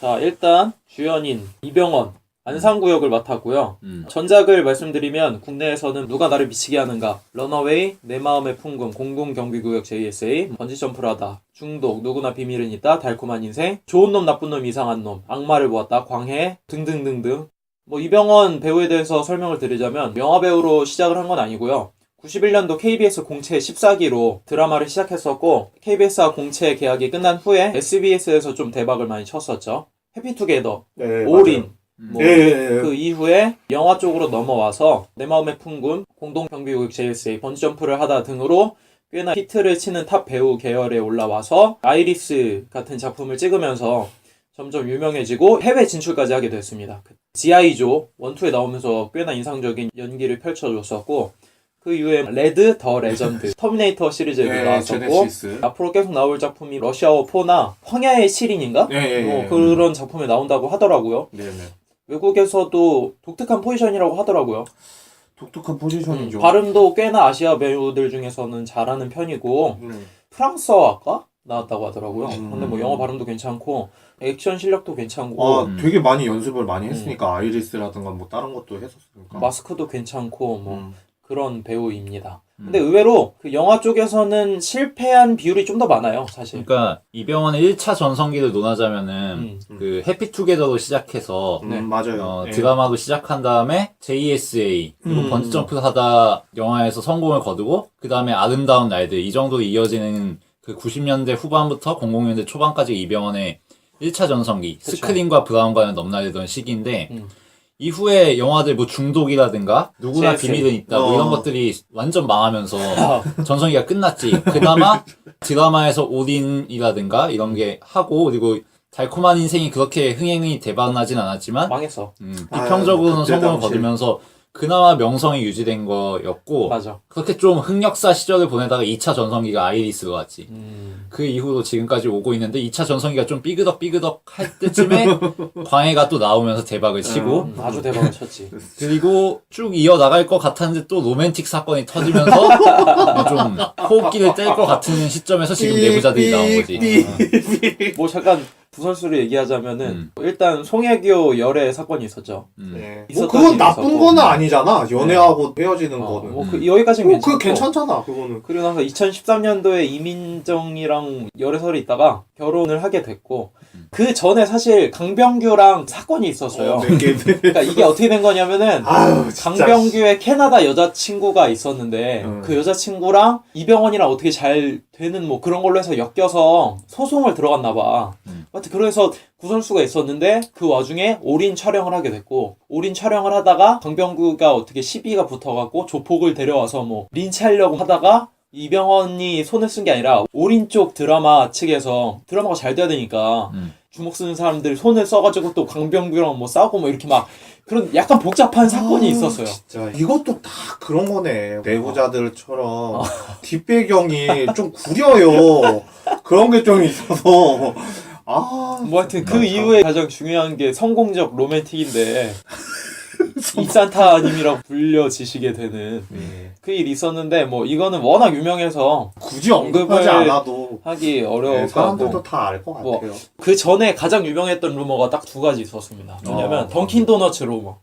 자, 일단 주연인 이병헌 안상구역을 맡았고요. 음. 전작을 말씀드리면 국내에서는 누가 나를 미치게 하는가, 러너웨이, 내 마음의 풍금, 공동경비구역 JSA, 번지점프를 하다, 중독, 누구나 비밀은 있다, 달콤한 인생, 좋은 놈, 나쁜 놈, 이상한 놈, 악마를 보았다, 광해 등등등등. 뭐 이병헌 배우에 대해서 설명을 드리자면 영화배우로 시작을 한 건 아니고요. 91년도 KBS 공채 14기로 드라마를 시작했었고 KBS와 공채 계약이 끝난 후에 SBS에서 좀 대박을 많이 쳤었죠. 해피투게더, 네, 올인, 맞아요. 뭐 예, 예, 예. 그 이후에 영화 쪽으로 넘어와서 내 마음의 풍금, 공동경비구역 JSA, 번지점프를 하다 등으로 꽤나 히트를 치는 탑 배우 계열에 올라와서 아이리스 같은 작품을 찍으면서 점점 유명해지고 해외 진출까지 하게 됐습니다. G.I.조 1, 2에 나오면서 꽤나 인상적인 연기를 펼쳐줬었고 그 이후에 레드, 더 레전드, 터미네이터 시리즈에도 예, 나왔었고 제네시스. 앞으로 계속 나올 작품이 러시아워 4나 황야의 시린인가? 예, 예, 예. 뭐 그런 작품에 나온다고 하더라고요. 네네. 외국에서도 독특한 포지션이라고 하더라고요. 독특한 포지션이죠. 발음도 꽤나 아시아 배우들 중에서는 잘하는 편이고 프랑스어가 나왔다고 하더라고요. 근데 뭐 영어 발음도 괜찮고 액션 실력도 괜찮고 아, 되게 많이 연습을 많이 했으니까 아이리스라든가 뭐 다른 것도 했었으니까. 마스크도 괜찮고 뭐 그런 배우입니다. 음. 근데 의외로 그 영화 쪽에서는 실패한 비율이 좀 더 많아요, 사실. 그러니까 이병헌의 1차 전성기를 논하자면은 그 해피투게더로 시작해서 맞아요. 예. 드라마로 시작한 다음에 JSA 그리고 번지점프를 하다 영화에서 성공을 거두고 그 다음에 아름다운 날들 이 정도로 이어지는 그 90년대 후반부터 00년대 초반까지 이병헌의 1차 전성기 그쵸. 스크린과 브라운관을 넘나들던 시기인데 이후에 영화들 뭐 중독이라든가 누구나 JSA. 비밀은 있다 뭐 이런 것들이 완전 망하면서 전성기가 끝났지. 그나마 드라마에서 올인이라든가 이런 게 하고 그리고 달콤한 인생이 그렇게 흥행이 대박나진 않았지만 망했어. 비평적으로는 그때 성공을 당시에. 거두면서 그나마 명성이 유지된 거였고 맞아. 그렇게 좀 흑역사 시절을 보내다가 2차 전성기가 아이리스로 왔지. 그 이후로 지금까지 오고 있는데 2차 전성기가 좀 삐그덕 할 때쯤에 광해가 또 나오면서 대박을 치고 아주 대박을 쳤지. 그리고 쭉 이어나갈 것 같았는데 또 로맨틱 사건이 터지면서 좀 호흡기를 뗄 것 같은 시점에서 지금 내부자들이 나온 거지. 뭐 잠깐 부설수를 얘기하자면은 일단 송혜교 열애 사건이 있었죠. 네. 뭐 있었던 그건 일이 나쁜 있었고. 거는 아니잖아. 연애하고 헤어지는 거는. 뭐 여기까지는 그거 괜찮고. 괜찮잖아. 그거는. 그리고 나서 2013년도에 이민정이랑 열애설이 있다가 결혼을 하게 됐고 그 전에 사실 강병규랑 사건이 있었어요. 몇 개. 그러니까 이게 어떻게 된 거냐면은 아유, 진짜. 강병규의 캐나다 여자친구가 있었는데 그 여자친구랑 이병헌이랑 어떻게 잘 되는 뭐 그런 걸로 해서 엮여서 소송을 들어갔나 봐. 하여튼 그래서 구설수가 있었는데 그 와중에 올인 촬영을 하게 됐고 올인 촬영을 하다가 강병규가 어떻게 시비가 붙어갖고 조폭을 데려와서 뭐 린치하려고 하다가 이병헌이 손을 쓴 게 아니라 올인 쪽 드라마 측에서 드라마가 잘 돼야 되니까 주먹 쓰는 사람들 손을 써가지고 또 강병규랑 뭐 싸우고 뭐 이렇게 막 그런 약간 복잡한 사건이 있었어요. 진짜 이것도 다 그런 거네. 내부자들처럼 뒷배경이 좀 구려요. 그런 게 좀 있어서. 뭐 하여튼 그 이후에 가장 중요한 게 성공적 로맨틱인데 이산타님이라고 불려지시게 되는 그 일이 있었는데 뭐 이거는 워낙 유명해서 굳이 언급하지 않아도 하기 어려울 것 사람들도 같고 다 알 것 같아요. 뭐, 그 전에 가장 유명했던 루머가 딱 두 가지 있었습니다. 뭐냐면 던킨도너츠 루머.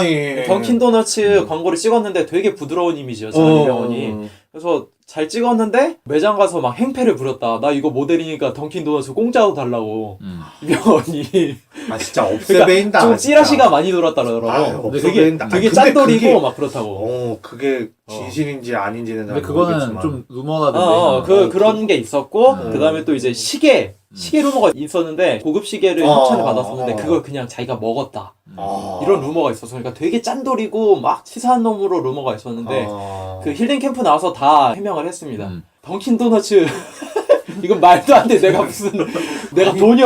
예. 던킨도너츠 광고를 찍었는데 되게 부드러운 이미지였잖아요, 이병헌이. 그래서 잘 찍었는데 매장 가서 막 행패를 부렸다. 나 이거 모델이니까 던킨도너츠 공짜로 달라고. 이병헌이. 진짜 없애배인다. 좀 찌라시가 진짜. 많이 돌았다더라고. 없애배인다. 되게 근데 짠돌이고 막 그렇다고. 그게 진실인지 아닌지는 잘 근데 그거는 모르겠지만. 좀 루머라던데. 그런 게 있었고, 그 다음에 또 이제 시계 시계 루머가 있었는데 고급 시계를 협찬을 받았었는데 그걸 그냥 자기가 먹었다. 이런 루머가 있었어. 그러니까 되게 짠돌이고 막 치사한 놈으로 루머가 있었는데 그 힐링 캠프 나와서 다 해명을 했습니다. 던킨 도너츠 이건 말도 안 돼. 내가 무슨 내가 돈이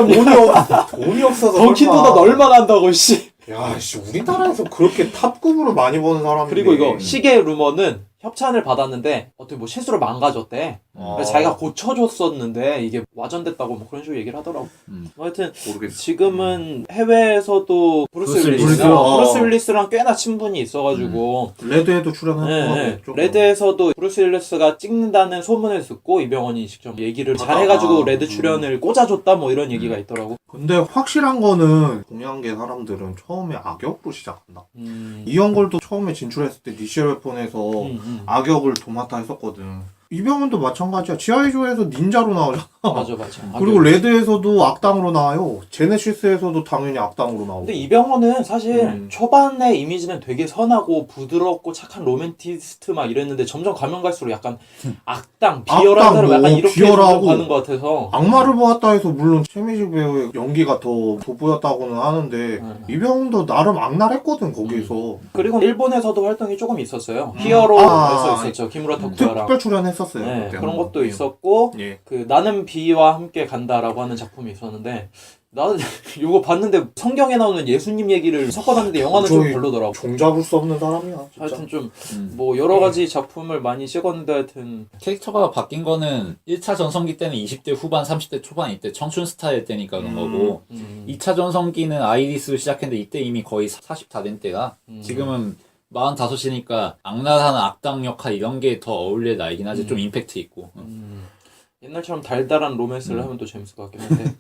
없어서 던킨 도넛 얼마나 한다고 씨. 야, 씨, 우리나라에서 그렇게 탑급으로 많이 버는 사람인데. 그리고 이거 시계 루머는 협찬을 받았는데 어떻게 뭐 실수로 망가졌대. 그래서 자기가 고쳐줬었는데 이게 와전됐다고 뭐 그런 식으로 얘기를 하더라고. 하여튼 모르겠어. 지금은 해외에서도 브루스 윌리스랑 꽤나 친분이 있어가지고 레드에도 출연한 네, 거 네. 같죠. 레드에서도 브루스 윌리스가 찍는다는 소문을 듣고 이병헌이 직접 얘기를 잘해가지고 레드 출연을 꽂아줬다 뭐 이런 얘기가 있더라고. 근데 확실한 거는 동양계 사람들은 처음에 악역으로 시작한다. 이영걸도 처음에 진출했을 때 니셸 웨폰에서 악역을 도맡아 했었거든. 이병헌도 마찬가지야. 지하이조에서 닌자로 나오잖아. 맞아. 그리고 레드에서도 악당으로 나와요. 제네시스에서도 당연히 악당으로 나오고. 근데 이병헌은 사실 초반의 이미지는 되게 선하고 부드럽고 착한 로맨티스트 막 이랬는데 점점 가면 갈수록 약간 악당, 비열한 사람 약간 이렇게 비열하고 가는 것 같아서. 악마를 보았다 해서 물론 최민식 배우의 연기가 더 돋보였다고는 하는데 이병헌도 나름 악랄했거든 거기에서. 그리고 일본에서도 활동이 조금 있었어요. 히어로에서 있었죠. 기무라 토쿠야랑. 특별 출연했었어요. 네, 그때. 그런 것도 있었고 예. 그 나는 비와 함께 간다라고 하는 작품이 있었는데 나는 이거 봤는데 성경에 나오는 예수님 얘기를 섞어놨는데 영화는 좀 별로더라고. 종잡을 수 없는 사람이야. 진짜. 하여튼 좀 뭐 여러 가지 작품을 많이 찍었는데 하여튼 캐릭터가 바뀐 거는 1차 전성기 때는 20대 후반, 30대 초반 이때 청춘 스타일 때니까 그런 거고 2차 전성기는 아이리스로 시작했는데 이때 이미 거의 40 다 된 때가 지금은 45이니까 악랄한 악당 역할 이런 게 더 어울릴 나이긴 하지. 좀 임팩트 있고. 옛날처럼 달달한 로맨스를 하면 또 재밌을 것 같긴 한데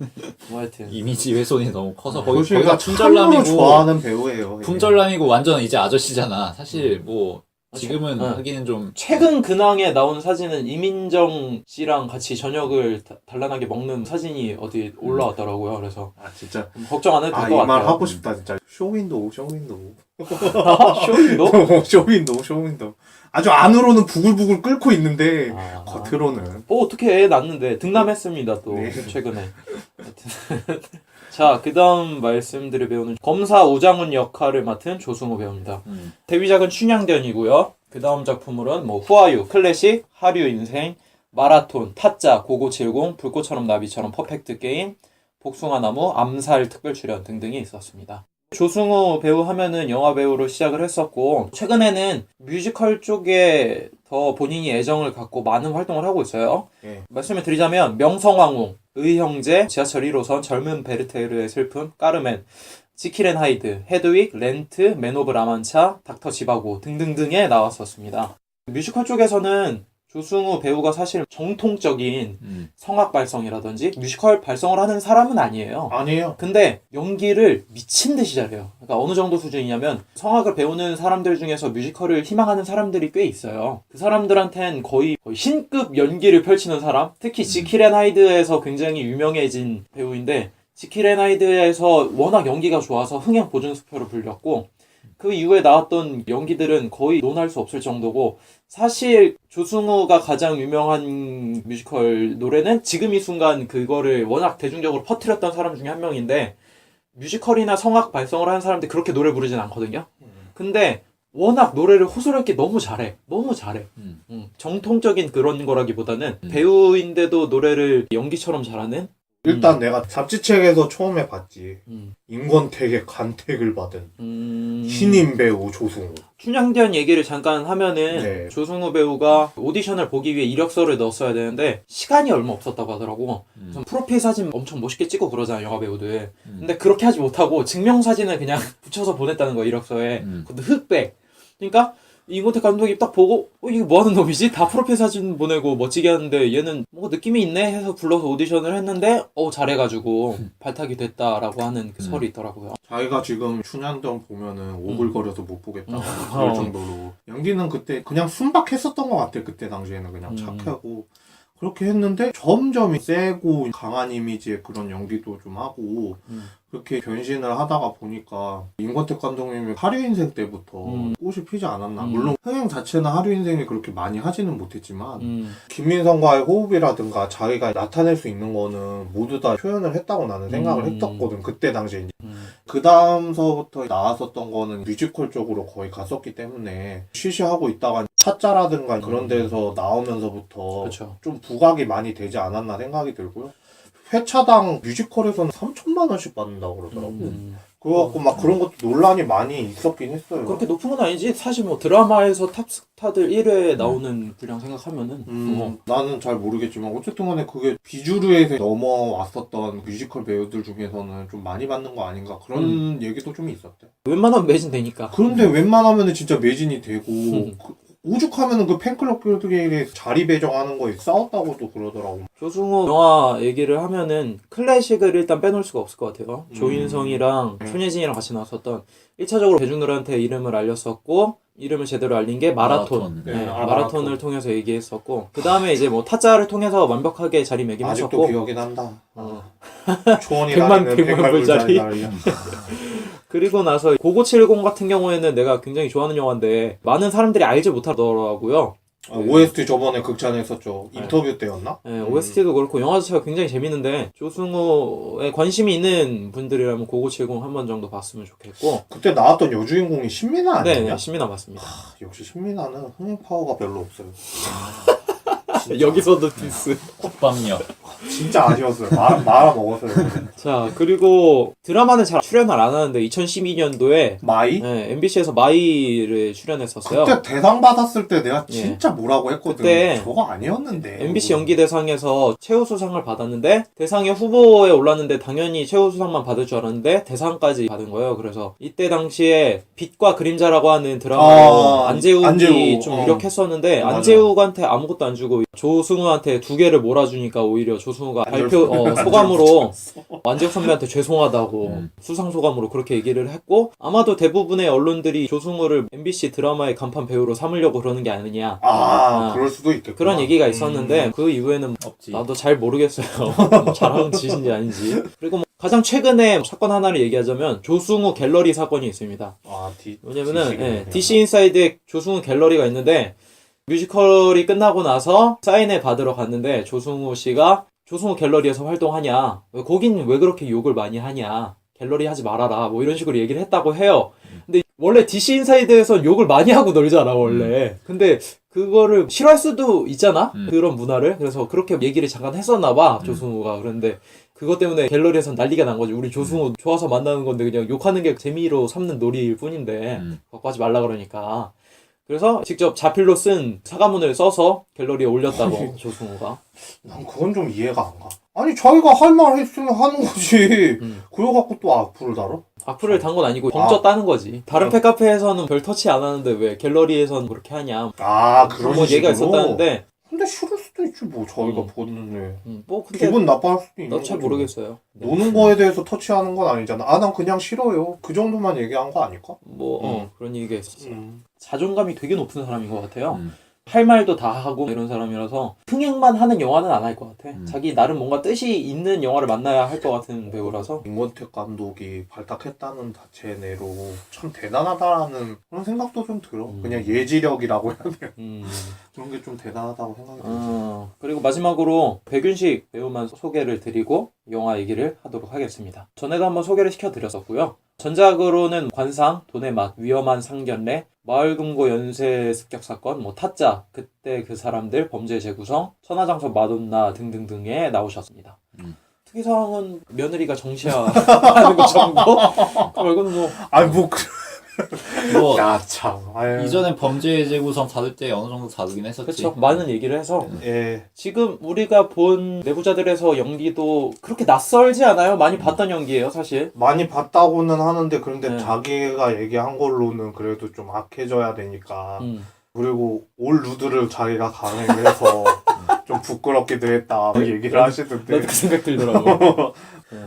뭐 하여튼 이미지 훼손이 너무 커서 거기가 거기가 품절남이고 좋아하는 배우예요. 품절남이고 완전 이제 아저씨잖아. 사실 뭐 지금은 하기는 좀 최근 근황에 나온 사진은 이민정 씨랑 같이 저녁을 단란하게 먹는 사진이 어디 올라왔더라고요. 그래서 아 진짜 걱정 안 해도 될 것 이 말 같아요. 하고 싶다 진짜. 쇼윈도우. 쇼윈도? 쇼윈도우. 아주 안으로는 부글부글 끓고 있는데 겉으로는 뭐 어떻게 해 났는데 등남했습니다 또 네. 최근에. 하여튼 자, 그 다음 말씀드릴 배우는 검사 오장훈 역할을 맡은 조승우 배우입니다. 데뷔작은 춘향전이고요. 그 다음 작품으로는 뭐 후아유, 클래식, 하류 인생, 마라톤, 타짜, 고고70, 불꽃처럼 나비처럼 퍼펙트 게임, 복숭아나무, 암살 특별 출연 등등이 있었습니다. 조승우 배우 하면은 영화 배우로 시작을 했었고 최근에는 뮤지컬 쪽에 더 본인이 애정을 갖고 많은 활동을 하고 있어요. 예. 말씀을 드리자면 명성황후, 의형제, 지하철 1호선, 젊은 베르테르의 슬픔, 까르멘, 지킬 앤 하이드, 헤드윅, 렌트, 맨 오브 라만차, 닥터 지바고 등등등에 나왔었습니다. 뮤지컬 쪽에서는 조승우 배우가 사실 정통적인 성악 발성이라든지 뮤지컬 발성을 하는 사람은 아니에요. 아니에요. 근데 연기를 미친 듯이 잘해요. 그러니까 어느 정도 수준이냐면 성악을 배우는 사람들 중에서 뮤지컬을 희망하는 사람들이 꽤 있어요. 그 사람들한텐 거의 신급 연기를 펼치는 사람? 특히 지킬 앤 하이드에서 굉장히 유명해진 배우인데 지킬 앤 하이드에서 워낙 연기가 좋아서 흥행 보증수표를 불렸고 그 이후에 나왔던 연기들은 거의 논할 수 없을 정도고 사실 조승우가 가장 유명한 뮤지컬 노래는 지금 이 순간 그거를 워낙 대중적으로 퍼뜨렸던 사람 중에 한 명인데 뮤지컬이나 성악 발성을 하는 사람들이 그렇게 노래 부르진 않거든요. 근데 워낙 노래를 호소력있게 너무 잘해. 정통적인 그런 거라기보다는 배우인데도 노래를 연기처럼 잘하는 일단 내가 잡지책에서 처음에 봤지. 인권택의 간택을 받은 신인 배우 조승우. 춘향전 얘기를 잠깐 하면은 네. 조승우 배우가 오디션을 보기 위해 이력서를 넣었어야 되는데 시간이 얼마 없었다고 하더라고. 그래서 프로필 사진 엄청 멋있게 찍고 그러잖아 영화 배우들. 근데 그렇게 하지 못하고 증명사진을 그냥 붙여서 보냈다는 거야 이력서에. 그것도 흑백. 그러니까 이모택 감독이 딱 보고 이게 뭐하는 놈이지? 다 프로필 사진 보내고 멋지게 하는데 얘는 뭔가 느낌이 있네 해서 불러서 오디션을 했는데 잘해가지고 발탁이 됐다라고 하는 그 설이 있더라고요. 자기가 지금 춘향전 보면은 오글거려서 못 보겠다 그럴 정도로 연기는 그때 그냥 순박했었던 것 같아. 그때 당시에는 그냥 착하고 그렇게 했는데 점점 세고 강한 이미지의 그런 연기도 좀 하고 그렇게 변신을 하다가 보니까 임권택 감독님이 하류인생 때부터 꽃이 피지 않았나. 물론 흥행 자체는 하류인생이 그렇게 많이 하지는 못했지만 김민성과의 호흡이라든가 자기가 나타낼 수 있는 거는 모두 다 표현을 했다고 나는 생각을 했었거든. 그때 당시에 이제. 그 다음서부터 나왔었던 거는 뮤지컬 쪽으로 거의 갔었기 때문에 쉬쉬하고 있다가 타짜라든가 그런 데서 나오면서부터 그렇죠. 좀 부각이 많이 되지 않았나 생각이 들고요. 회차당 뮤지컬에서는 3천만 원씩 받는다고 그러더라고. 그래갖고 막 그런 것도 논란이 많이 있었긴 했어요. 그렇게 높은 건 아니지. 사실 뭐 드라마에서 탑스타들 1회에 나오는 분량 생각하면은 나는 잘 모르겠지만 어쨌든 간에 그게 비주류에서 넘어왔었던 뮤지컬 배우들 중에서는 좀 많이 받는 거 아닌가 그런 얘기도 좀 있었대. 웬만하면 매진 되니까. 그런데 웬만하면은 진짜 매진이 되고 오죽하면은 그 팬클럽들끼리 자리 배정하는 거에 싸웠다고도 그러더라고. 조승우 영화 얘기를 하면은 클래식을 일단 빼놓을 수가 없을 것 같아요. 조인성이랑 손예진이랑 같이 나왔었던 1차적으로 대중들한테 이름을 알렸었고 이름을 제대로 알린 게 마라톤. 마라톤. 네, 마라톤. 마라톤을 통해서 얘기했었고 그 다음에 이제 뭐 타짜를 통해서 완벽하게 아직도 자리매김했었고 기억이 난다. 초원이 100만 불짜리. 날이야. 그리고 나서 고고70 같은 경우에는 내가 굉장히 좋아하는 영화인데 많은 사람들이 알지 못하더라고요. OST 저번에 극찬에 했었죠. 인터뷰 때였나? 네, OST도 그렇고 영화 자체가 굉장히 재밌는데 조승우에 관심이 있는 분들이라면 고고70 한 번 정도 봤으면 좋겠고 그때 나왔던 여주인공이 신민아 네, 아니냐? 네 신민아 맞습니다. 역시 신민아는 흥행 파워가 별로 없어요. 여기서도 디스. 국밥녀. 진짜 아쉬웠어요. 말아 먹었어요. 자 그리고 드라마는 잘 출연을 안 하는데 2012년도에 마이? 네, MBC에서 마이를 출연했었어요. 그때 대상 받았을 때 내가 진짜 뭐라고 했거든. 그때 저거 아니었는데. MBC 연기대상에서 최우수상을 받았는데 대상의 후보에 올랐는데 당연히 최우수상만 받을 줄 알았는데 대상까지 받은 거예요. 그래서 이때 당시에 빛과 그림자라고 하는 드라마로 안재욱이 안재욱. 좀 유력했었는데 맞아. 안재욱한테 아무것도 안 주고 조승우한테 2개를 몰아주니까 오히려 조승우가 안재욱 발표 소감으로 안재욱 선배한테 죄송하다고 수상 소감으로 그렇게 얘기를 했고 아마도 대부분의 언론들이 조승우를 MBC 드라마의 간판 배우로 삼으려고 그러는 게 아니냐 그럴 수도 있겠구나. 그런 얘기가 있었는데 그 이후에는 없지. 나도 잘 모르겠어요. 잘하는 짓인지 아닌지. 그리고 뭐 가장 최근에 사건 하나를 얘기하자면 조승우 갤러리 사건이 있습니다. 왜냐면은 DC 인사이드에 조승우 갤러리가 있는데 뮤지컬이 끝나고 나서 사인회 받으러 갔는데 조승우 씨가 조승우 갤러리에서 활동하냐 거긴 왜 그렇게 욕을 많이 하냐 갤러리 하지 말아라 뭐 이런 식으로 얘기를 했다고 해요. 근데 원래 DC 인사이드에선 욕을 많이 하고 놀잖아 원래. 근데 그거를 싫어할 수도 있잖아 그런 문화를. 그래서 그렇게 얘기를 잠깐 했었나 봐 조승우가. 그런데 그것 때문에 갤러리에선 난리가 난 거지. 우리 조승우 좋아서 만나는 건데 그냥 욕하는 게 재미로 삼는 놀이일 뿐인데 갖고 하지 말라 그러니까. 그래서 직접 자필로 쓴 사과문을 써서 갤러리에 올렸다고 조승우가. 난 그건 좀 이해가 안 가. 아니 자기가 할 말 했으면 하는 거지. 그래갖고 또 악플을 달아? 악플을 단 건 아니고 벙쪄 따는 거지. 다른 팬카페에서는 별 터치 안 하는데 왜 갤러리에서는 그렇게 하냐. 그런 뭐 얘기가 식으로? 있었다는데. 근데 싫을 수도 있지 뭐 자기가 보는데. 뭐 근데 기분 나빠할 수도 있는 나도 잘 거지. 모르겠어요. 네. 노는 거에 대해서 터치하는 건 아니잖아. 난 그냥 싫어요. 그 정도만 얘기한 거 아닐까? 뭐 그런 얘기가 있었어요. 음. 자존감이 되게 높은 사람인 것 같아요. 할 말도 다 하고 이런 사람이라서 흥행만 하는 영화는 안 할 것 같아. 자기 나름 뭔가 뜻이 있는 영화를 만나야 할 것 같은 배우라서. 임권택 감독이 발탁했다는 자체 내로 참 대단하다라는 그런 생각도 좀 들어. 그냥 예지력이라고 해야 돼. 그런 게 좀 대단하다고 생각이 들어. 그리고 마지막으로 백윤식 배우만 소개를 드리고 영화 얘기를 하도록 하겠습니다. 전에도 한번 소개를 시켜드렸었고요. 전작으로는 관상, 돈의 맛, 위험한 상견례, 마을금고 연쇄 습격 사건, 뭐 타짜, 그때 그 사람들, 범죄 재구성, 천하장so 마돈나 등등등에 나오셨습니다. 특이사항은 며느리가 정시하는 것 정도? 그 말고는 뭐. 뭐 야, 참. 이전에 범죄 재구성 다룰 때 어느 정도 다루긴 했었지. 그렇죠. 많은 얘기를 해서 예. 지금 우리가 본 내부자들에서 연기도 그렇게 낯설지 않아요? 많이 봤던 연기예요, 사실. 많이 봤다고는 하는데 그런데 네. 자기가 얘기한 걸로는 그래도 좀 악해져야 되니까. 그리고 올 루드를 자기가 강행해서 좀 부끄럽기도 했다 얘기를 하시던데. 나도 그 생각 들더라고.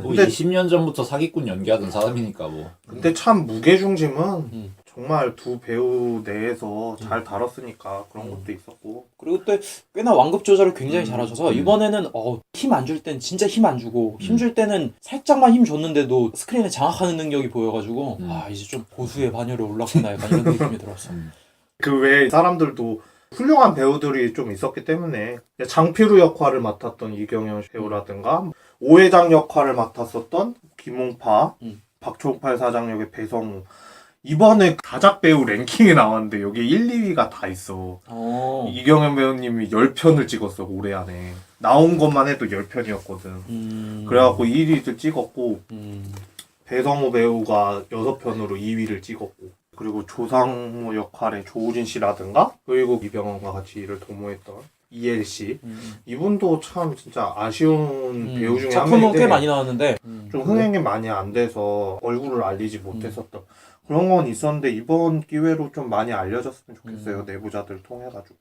뭐 근데- 20년 전부터 사기꾼 연기하던 사람이니까 뭐. 근데 참 무게중심은 정말 두 배우 내에서 잘 다뤘으니까 그런 것도 있었고. 그리고 또 꽤나 완급 조절을 굉장히 음. 잘하셔서 이번에는 힘 안 줄 땐 진짜 힘 안 주고 힘 줄 때는 살짝만 힘 줬는데도 스크린에 장악하는 능력이 보여가지고 이제 좀 고수의 반열에 올랐구나 약간 이런 느낌이 들었어. 그 외에 사람들도 훌륭한 배우들이 좀 있었기 때문에 장필우 역할을 맡았던 이경영 배우라든가 오회장 역할을 맡았었던 김홍파, 박초팔 사장 역의 배성우 이번에 다작 배우 랭킹에 나왔는데 여기 1, 2위가 다 있어. 이경영 배우님이 10편을 찍었어 올해 안에. 나온 것만 해도 10편이었거든. 그래갖고 1위를 찍었고 배성우 배우가 6편으로 2위를 찍었고 그리고 조상모 역할의 조우진 씨라든가 그리고 이병헌과 같이 일을 도모했던 이엘 씨 이분도 참 진짜 아쉬운 배우 중에 한 작품은 명인데 꽤 많이 나왔는데 좀 흥행이 많이 안 돼서 얼굴을 알리지 못했었던 그런 건 있었는데 이번 기회로 좀 많이 알려졌으면 좋겠어요. 내부자들 통해가지고.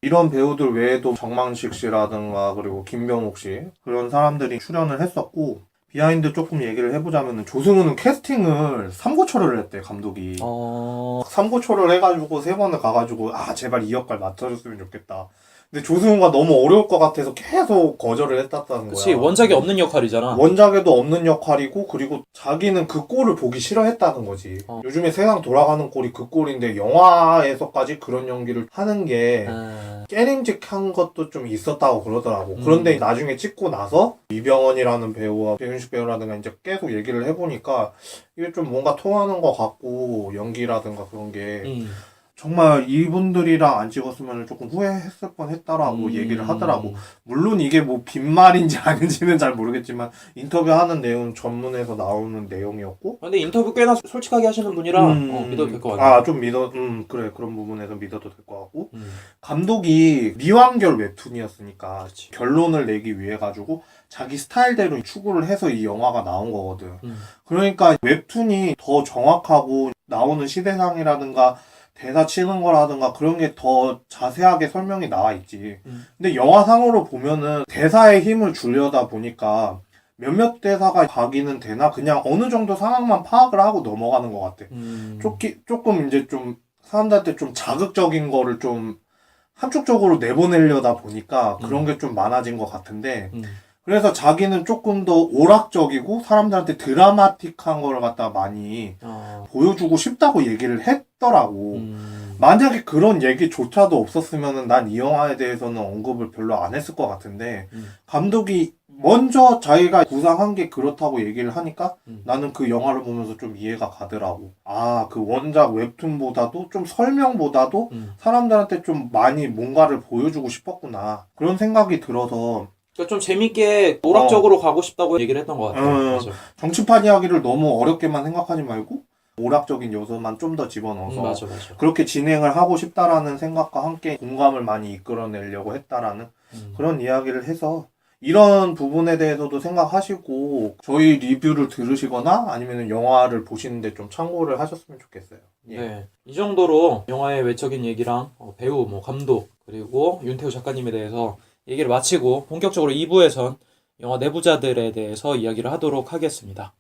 이런 배우들 외에도 정만식 씨라든가 그리고 김병욱 씨 그런 사람들이 출연을 했었고 비하인드 조금 얘기를 해보자면 조승우는 캐스팅을 3고초를 했대 감독이. 3고초를 해가지고 3번을 가가지고 제발 이 역할 맡아줬으면 좋겠다. 근데 조승우가 너무 어려울 것 같아서 계속 거절을 했다는 거야. 그치 원작에 없는 역할이잖아. 원작에도 없는 역할이고 그리고 자기는 그 꼴을 보기 싫어했다는 거지. 요즘에 세상 돌아가는 꼴이 그 꼴인데 영화에서까지 그런 연기를 하는 게 깨림직한 것도 좀 있었다고 그러더라고. 그런데 나중에 찍고 나서 이병헌이라는 배우와 배윤식 배우라든가 이제 계속 얘기를 해보니까 이게 좀 뭔가 통하는 것 같고 연기라든가 그런 게 정말 이분들이랑 안 찍었으면 조금 후회했을 뻔했다라고 얘기를 하더라고. 물론 이게 뭐 빈말인지 아닌지는 잘 모르겠지만 인터뷰하는 내용 전문에서 나오는 내용이었고. 근데 인터뷰 꽤나 솔직하게 하시는 분이라 믿어도 될 것 같아. 좀 그래 그런 부분에서 믿어도 될 것 같고. 감독이 미완결 웹툰이었으니까 그치. 결론을 내기 위해 가지고 자기 스타일대로 추구를 해서 이 영화가 나온 거거든. 그러니까 웹툰이 더 정확하고 나오는 시대상이라든가 대사 치는 거라든가 그런 게 더 자세하게 설명이 나와 있지. 근데 영화상으로 보면은 대사에 힘을 주려다 보니까 몇몇 대사가 가기는 되나 그냥 어느 정도 상황만 파악을 하고 넘어가는 것 같아. 조금 이제 좀 사람들한테 좀 자극적인 거를 좀 한쪽적으로 내보내려다 보니까 그런 게 좀 많아진 것 같은데 그래서 자기는 조금 더 오락적이고 사람들한테 드라마틱한 걸 갖다 많이 보여주고 싶다고 얘기를 했더라고. 만약에 그런 얘기조차도 없었으면 난 이 영화에 대해서는 언급을 별로 안 했을 것 같은데 감독이 먼저 자기가 구상한 게 그렇다고 얘기를 하니까 나는 그 영화를 보면서 좀 이해가 가더라고. 그 원작 웹툰보다도 좀 설명보다도 사람들한테 좀 많이 뭔가를 보여주고 싶었구나. 그런 생각이 들어서 그러니까 좀 재밌게 오락적으로 가고 싶다고 얘기를 했던 것 같아요. 맞아. 정치판 이야기를 너무 어렵게만 생각하지 말고 오락적인 요소만 좀 더 집어넣어서 맞아. 그렇게 진행을 하고 싶다라는 생각과 함께 공감을 많이 이끌어내려고 했다라는 그런 이야기를 해서 이런 부분에 대해서도 생각하시고 저희 리뷰를 들으시거나 아니면 영화를 보시는데 좀 참고를 하셨으면 좋겠어요. 예. 네, 이 정도로 영화의 외적인 얘기랑 배우, 감독 그리고 윤태우 작가님에 대해서 얘기를 마치고 본격적으로 2부에선 영화 내부자들에 대해서 이야기를 하도록 하겠습니다.